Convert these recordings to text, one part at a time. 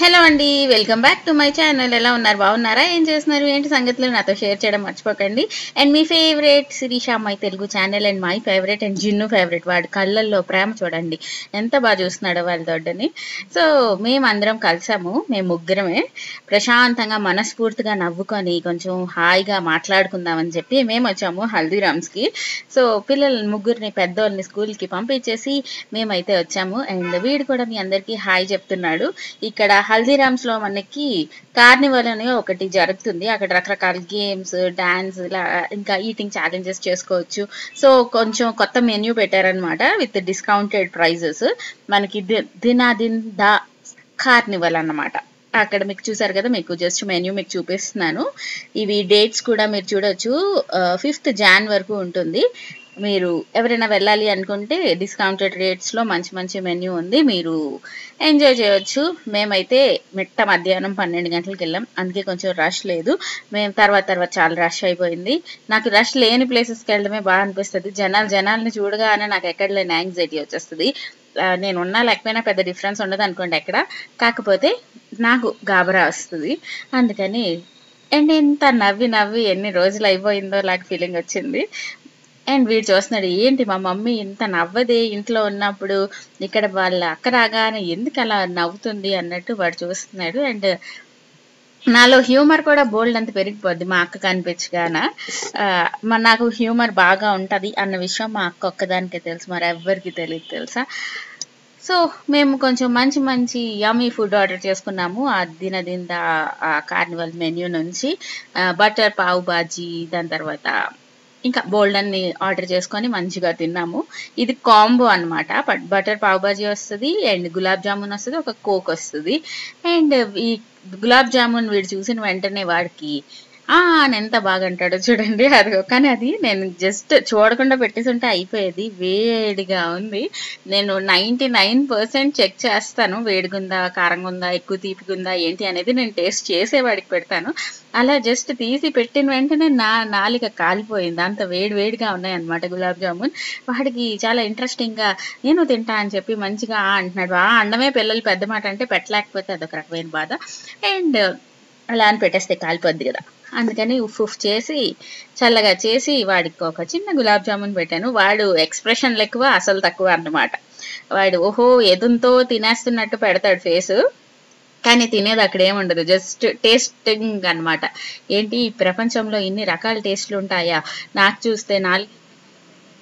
Hello అండి, welcome back to my channel. ఎలా ఉన్నారు? బాగున్నారా? ఏం చేస్తున్నారు? ఏంటి సంగతులు నాతో షేర్ చేయడం మర్చిపోకండి. అండ్ మీ ఫేవరెట్ శిరీష అమ్మాయి Telugu channel and my favourite and gin favourite. వాడి కళ్ళల్లో ప్రేమ చూడండి ఎంత బాగా చూస్తున్నాడో వాళ్ళ దొడ్డని. సో మేమందరం కలిసాము, మేము ముగ్గురమే ప్రశాంతంగా మనస్ఫూర్తిగా నవ్వుకొని కొంచెం హాయిగా మాట్లాడుకుందామని చెప్పి మేము వచ్చాము హల్దీరామ్స్కి. సో పిల్లల్ని ముగ్గురిని పెద్దోళ్ళని స్కూల్కి పంపించేసి మేమైతే వచ్చాము. అండ్ వీడు కూడా మీ అందరికీ హాయ్ చెప్తున్నాడు. ఇక్కడ హల్దీరామ్స్ లో మనకి కార్నివల్ అనే ఒకటి జరుగుతుంది. అక్కడ రకరకాల గేమ్స్, డాన్స్, ఇలా ఇంకా ఈటింగ్ ఛాలెంజెస్ చేసుకోవచ్చు. సో కొంచెం కొత్త మెన్యూ పెట్టారనమాట విత్ డిస్కౌంటెడ్ ప్రైజెస్. మనకి దినాదిన్ ద కార్నివల్ అన్నమాట. అక్కడ మీకు చూసారు కదా, మీకు జస్ట్ మెన్యూ మీకు చూపిస్తున్నాను. ఇవి డేట్స్ కూడా మీరు చూడొచ్చు. 5th Jan వరకు ఉంటుంది. మీరు ఎవరైనా వెళ్ళాలి అనుకుంటే డిస్కౌంటెడ్ రేట్స్లో మంచి మంచి మెన్యూ ఉంది, మీరు ఎంజాయ్ చేయొచ్చు. మేమైతే మిట్ట మధ్యాహ్నం 12 గంటలకు వెళ్ళాం, అందుకే కొంచెం రష్ లేదు. మేము తర్వాత చాలా రష్ అయిపోయింది. నాకు రష్ లేని ప్లేసెస్కి వెళ్ళడమే బాగా అనిపిస్తుంది. జనాల్ని చూడగానే నాకు ఎక్కడ లేని యాంగ్జైటీ వచ్చేస్తుంది. నేను ఉన్నా లేకపోయినా పెద్ద డిఫరెన్స్ ఉండదు అనుకోండి ఎక్కడ, కాకపోతే నాకు గాబరా వస్తుంది. అందుకని అండ్ ఇంత నవ్వి ఎన్ని రోజులు అయిపోయిందో నాకు ఫీలింగ్ వచ్చింది. అండ్ వీడు చూస్తున్నాడు, ఏంటి మా మమ్మీ ఇంత నవ్వదే ఇంట్లో ఉన్నప్పుడు, ఇక్కడ వాళ్ళ అక్క రాగానే ఎందుకు అలా నవ్వుతుంది అన్నట్టు వాడు చూస్తున్నాడు. అండ్ నాలో హ్యూమర్ కూడా బోల్డ్ అంత పెరిగిపోద్ది మా అక్క కనిపించగాన. నాకు హ్యూమర్ బాగా ఉంటుంది అన్న విషయం మా అక్క ఒక్కదానికే తెలుసు, మరి ఎవ్వరికి తెలియదు తెలుసా. సో మేము కొంచెం మంచి యమ్మీ ఫుడ్ ఆర్డర్ చేసుకున్నాము ఆ దినదిన్ కార్నివల్ మెన్యూ నుంచి. బటర్ పావ్ బాజీ, దాని తర్వాత ఇంకా బోల్డ్ అన్ని ఆర్డర్ చేసుకొని మంచిగా తిన్నాము. ఇది కాంబో అనమాట. బటర్ పావ్ బాజీ వస్తుంది అండ్ గులాబ్ జామున్ వస్తుంది, ఒక కోక్ వస్తుంది. అండ్ ఈ గులాబ్ జామున్ వీడు చూసిన వెంటనే వాడికి అని ఎంత బాగా అంటాడో చూడండి. కానీ అది నేను జస్ట్ చూడకుండా పెట్టేసి ఉంటే అయిపోయేది. వేడిగా ఉంది. నేను 99% చెక్ చేస్తాను, వేడిగుందా, కారంగా ఉందా, ఎక్కువ తీపిగుందా ఏంటి అనేది నేను టేస్ట్ చేసేవాడికి పెడతాను. అలా జస్ట్ తీసి పెట్టిన వెంటనే నాలిక కాలిపోయింది, అంత వేడిగా ఉన్నాయన్నమాట గులాబ్ జామున్. వాడికి చాలా ఇంట్రెస్టింగ్గా నేను తింటా అని చెప్పి మంచిగా అంటున్నాడు. అండమే పిల్లలు పెద్ద మాట అంటే పెట్టలేకపోతే అదొక రకమైన బాధ. అండ్ అలా అని పెట్టేస్తే కాలిపోద్ది కదా, అందుకని ఉఫ్ చేసి చల్లగా చేసి వాడికి ఒక చిన్న గులాబ్ జామున్ పెట్టాను. వాడు ఎక్స్ప్రెషన్లు ఎక్కువ, అసలు తక్కువ అన్నమాట. వాడు ఓహో ఎదుంతో తినేస్తున్నట్టు పెడతాడు ఫేసు, కానీ తినేది అక్కడ ఏముండదు, జస్ట్ టేస్టింగ్ అనమాట. ఏంటి ఈ ప్రపంచంలో ఇన్ని రకాల టేస్ట్లు ఉంటాయా, నాకు చూస్తే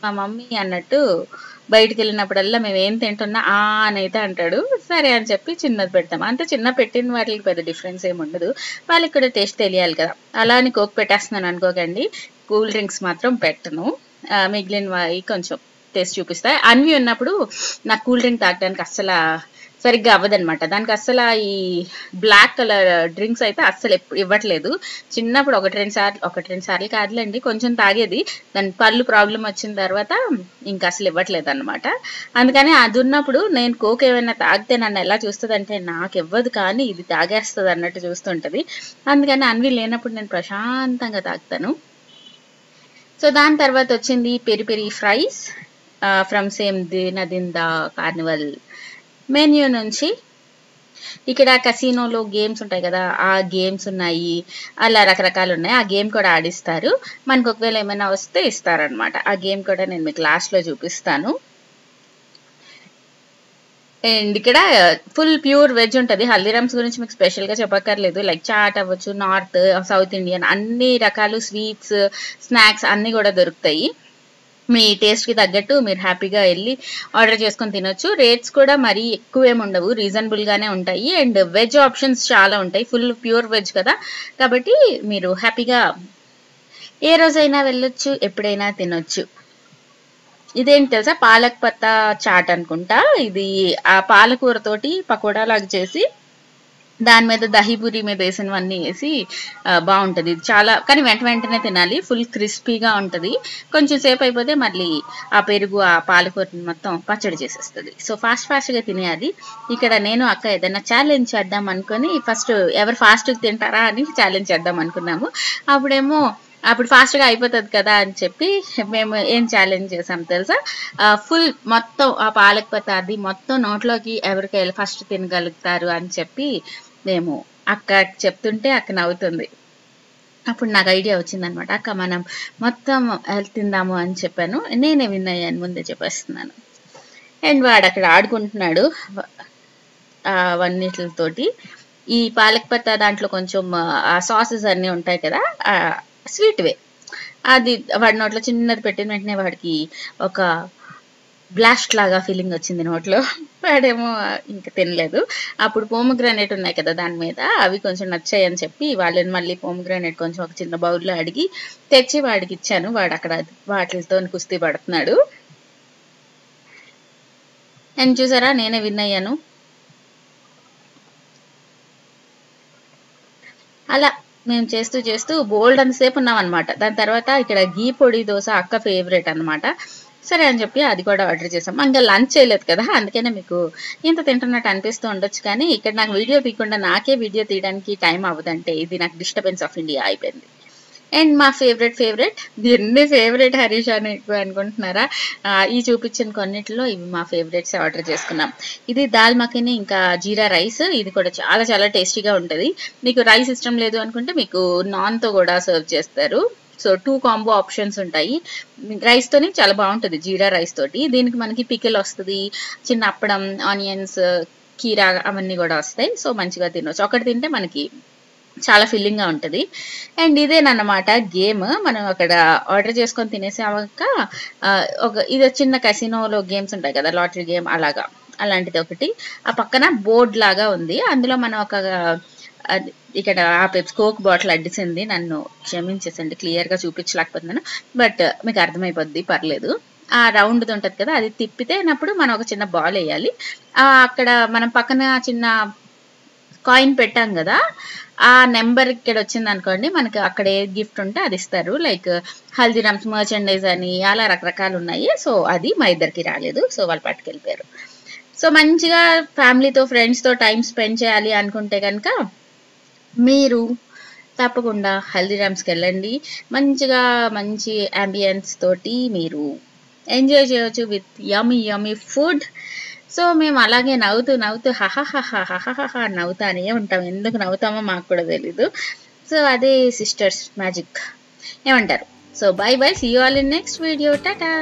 మా మమ్మీ అన్నట్టు బయటికి వెళ్ళినప్పుడల్లా మేము ఏం తింటున్నా అని అయితే అంటాడు. సరే అని చెప్పి చిన్నది పెడతాం, అంతే. చిన్న పెట్టిన వాటికి పెద్ద డిఫరెన్స్ ఏమి ఉండదు, వాళ్ళకి కూడా టేస్ట్ తెలియాలి కదా. అలా అని కోక్ పెట్టేస్తున్నాను అనుకోకండి, కూల్ డ్రింక్స్ మాత్రం పెట్టను. మిగిలినవి కొంచెం టేస్ట్ చూపిస్తాయి. అన్వి ఉన్నప్పుడు నాకు కూల్ డ్రింక్ తాగడానికి అస్సలు సరిగ్గా అవ్వదనమాట. దానికి అస్సలు ఈ బ్లాక్ కలర్ డ్రింక్స్ అయితే అస్సలు ఇవ్వట్లేదు. చిన్నప్పుడు ఒకటి రెండు సార్లు కాదులేండి, కొంచెం తాగేది. దాని పళ్ళు ప్రాబ్లం వచ్చిన తర్వాత ఇంకా అసలు ఇవ్వట్లేదు అనమాట. అందుకని అది ఉన్నప్పుడు నేను కోక్ ఏమైనా తాగితే నన్ను ఎలా చూస్తుంది అంటే, నాకు ఇవ్వదు కానీ ఇది తాగేస్తుంది అన్నట్టు చూస్తుంటది. అందుకని అన్వి లేనప్పుడు నేను ప్రశాంతంగా తాగుతాను. సో దాని తర్వాత వచ్చింది పెరి ఫ్రైస్ ఫ్రమ్ సేమ్ దినదిన్ ద కార్నివల్ మెన్యూ నుంచి. ఇక్కడ కసినోలో గేమ్స్ ఉంటాయి కదా, ఆ గేమ్స్ ఉన్నాయి, అలా రకరకాలు ఉన్నాయి. ఆ గేమ్ కూడా ఆడిస్తారు మనకు, ఒకవేళ ఏమైనా వస్తే ఇస్తారనమాట. ఆ గేమ్ కూడా నేను మీకు లాస్ట్లో చూపిస్తాను. అండ్ ఇక్కడ ఫుల్ ప్యూర్ వెజ్ ఉంటుంది. హల్దీరామ్స్ గురించి మీకు స్పెషల్గా చెప్పక్కర్లేదు. లైక్ చాట్ అవ్వచ్చు, నార్త్ సౌత్ ఇండియన్ అన్ని రకాలు స్వీట్స్, స్నాక్స్ అన్నీ కూడా దొరుకుతాయి. మీ టేస్ట్కి తగ్గట్టు మీరు హ్యాపీగా వెళ్ళి ఆర్డర్ చేసుకొని తినొచ్చు. రేట్స్ కూడా మరీ ఎక్కువేమి ఉండవు, రీజనబుల్గానే ఉంటాయి. అండ్ వెజ్ ఆప్షన్స్ చాలా ఉంటాయి, ఫుల్ ప్యూర్ వెజ్ కదా, కాబట్టి మీరు హ్యాపీగా ఏ రోజైనా వెళ్ళొచ్చు, ఎప్పుడైనా తినొచ్చు. ఇదేంటి తెలుసా, పాలక్ పత్తా చాట్ అనుకుంటా. ఇది ఆ పాలకూరతోటి పకోడా లాగా చేసి దాని మీద దహీపూరి మీద వేసినవన్నీ వేసి బాగుంటుంది. ఇది చాలా, కానీ వెంటనే తినాలి, ఫుల్ క్రిస్పీగా ఉంటుంది. కొంచెం సేపు అయిపోతే మళ్ళీ ఆ పెరుగు ఆ పాలకూరని మొత్తం పచ్చడి చేసేస్తుంది. సో ఫాస్ట్గా తినేయాలి. ఇక్కడ నేను అక్క ఏదైనా ఛాలెంజ్ చేద్దాం అనుకుని ఫస్ట్ ఎవరు ఫాస్ట్గా తింటారా అని ఛాలెంజ్ చేద్దాం అనుకున్నాము. అప్పుడు ఫాస్ట్గా అయిపోతుంది కదా అని చెప్పి మేము ఏం ఛాలెంజ్ చేసాం తెలుసా, ఫుల్ మొత్తం ఆ పాలక్ పత్తా అది మొత్తం నోట్లోకి ఎవరికి ఫస్ట్ తినగలుగుతారు అని చెప్పి మేము అక్క చెప్తుంటే అక్క నవ్వుతుంది. అప్పుడు నాకు ఐడియా వచ్చిందనమాట. అక్క మనం మొత్తం తిందాము అని చెప్పాను. నేనే విన్ అయ్యాను, ముందే చెప్పేస్తున్నాను. అండ్ వాడు అక్కడ ఆడుకుంటున్నాడు అవన్నిటితోటి. ఈ పాలక్ పత్తా దాంట్లో కొంచెం ఆ సాసెస్ అన్నీ ఉంటాయి కదా, స్వీట్వే. అది వాడి నోట్లో చిన్నది పెట్టిన వెంటనే వాడికి ఒక బ్లాస్ట్ లాగా ఫీలింగ్ వచ్చింది నోట్లో. వాడేమో ఇంకా తినలేదు. అప్పుడు పోమోగ్రానేట్ ఉన్నాయి కదా దాని మీద, అవి కొంచెం నచ్చాయి అని చెప్పి వాళ్ళని మళ్ళీ పోమోగ్రానేట్ కొంచెం ఒక చిన్న బౌల్లో అడిగి తెచ్చి వాడికి ఇచ్చాను. వాడు అక్కడ వాటితో కుస్తీ పడుతున్నాడు. అండ్ చూసారా, నేనే విన్ అయ్యాను. అలా మేము చేస్తూ చేస్తూ బోల్డ్ అంతసేపు ఉన్నాం అనమాట. దాని తర్వాత ఇక్కడ గీ పొడి దోశ అక్క ఫేవరెట్ అనమాట. సరే అని చెప్పి అది కూడా ఆర్డర్ చేసాం. ఇంకా లంచ్ చేయలేదు కదా, అందుకనే మీకు ఇంత తింటున్నట్టు అనిపిస్తూ ఉండొచ్చు. కానీ ఇక్కడ నాకు వీడియో తీయకుండా నాకే వీడియో తీయడానికి టైం అవ్వదంటే ఇది నాకు డిస్టర్బెన్స్ ఆఫ్ ఇండియా అయిపోయింది. అండ్ మా ఫేవరెట్ దీన్ని ఫేవరెట్ హరీష్ అని ఎక్కువ అనుకుంటున్నారా? ఈ చూపించిన కొన్నిటిలో ఇవి మా ఫేవరెట్స్ ఆర్డర్ చేసుకున్నాం. ఇది దాల్ మఖని ఇంకా జీరా రైస్. ఇది కూడా చాలా చాలా టేస్టీగా ఉంటుంది. మీకు రైస్ ఇష్టం లేదు అనుకుంటే మీకు నాన్తో కూడా సర్వ్ చేస్తారు. సో 2 కాంబో ఆప్షన్స్ ఉంటాయి. రైస్ తోని చాలా బాగుంటుంది, జీరా రైస్ తోటి. దీనికి మనకి పికిల్ వస్తుంది, చిన్న అప్పడం, ఆనియన్స్, కీరా అవన్నీ కూడా వస్తాయి. సో మంచిగా తినొచ్చు. ఒకటి తింటే మనకి చాలా ఫిల్లింగ్ గా ఉంటది. అండ్ ఇదేనన్నమాట గేమ్. మనం అక్కడ ఆర్డర్ చేసుకొని తినేసాక ఇది చిన్న కసినోలో గేమ్స్ ఉంటాయి కదా, లాటరీ గేమ్ అలాగా, అలాంటిది ఒకటి. ఆ పక్కన బోర్డ్ లాగా ఉంది. అందులో మనం ఇక్కడ ఆ పెప్సీ కోక్ బాటిల్ అడ్డిసింది. నన్ను క్షమించేసండి, క్లియర్ గా చూపించలేకపోతున్నాను, బట్ మీకు అర్థమైపోద్ది, పర్లేదు. ఆ రౌండ్ ఉంటది కదా, అది తిప్పితేనప్పుడు మనం ఒక చిన్న బాల్ వేయాలి. అక్కడ మనం పక్కన చిన్న కాయిన్ పెట్టాం కదా, ఆ నెంబర్ ఇక్కడ వచ్చింది అనుకోండి, మనకి అక్కడ ఏ గిఫ్ట్ ఉంటే అది ఇస్తారు. లైక్ హల్దీరామ్స్ మర్చెండైజ్ అని అలా రకరకాలు ఉన్నాయి. సో అది మా ఇద్దరికి రాలేదు, సో వాళ్ళు పట్టుకెళ్ళిపోయారు. సో మంచిగా ఫ్యామిలీతో ఫ్రెండ్స్తో టైం స్పెండ్ చేయాలి అనుకుంటే కనుక మీరు తప్పకుండా హల్దీరామ్స్కి వెళ్ళండి. మంచిగా మంచి అంబియన్స్ తోటి మీరు ఎంజాయ్ చేయొచ్చు విత్ యమ్మీ ఫుడ్. సో మేము అలాగే నవ్వుతూ హహహహ నవ్వుతానే ఉంటాం. ఎందుకు నవ్వుతామో మాకు కూడా తెలీదు. సో అదే సిస్టర్స్ మ్యాజిక్, ఏమంటారు? So bye see you all in next video. Tata.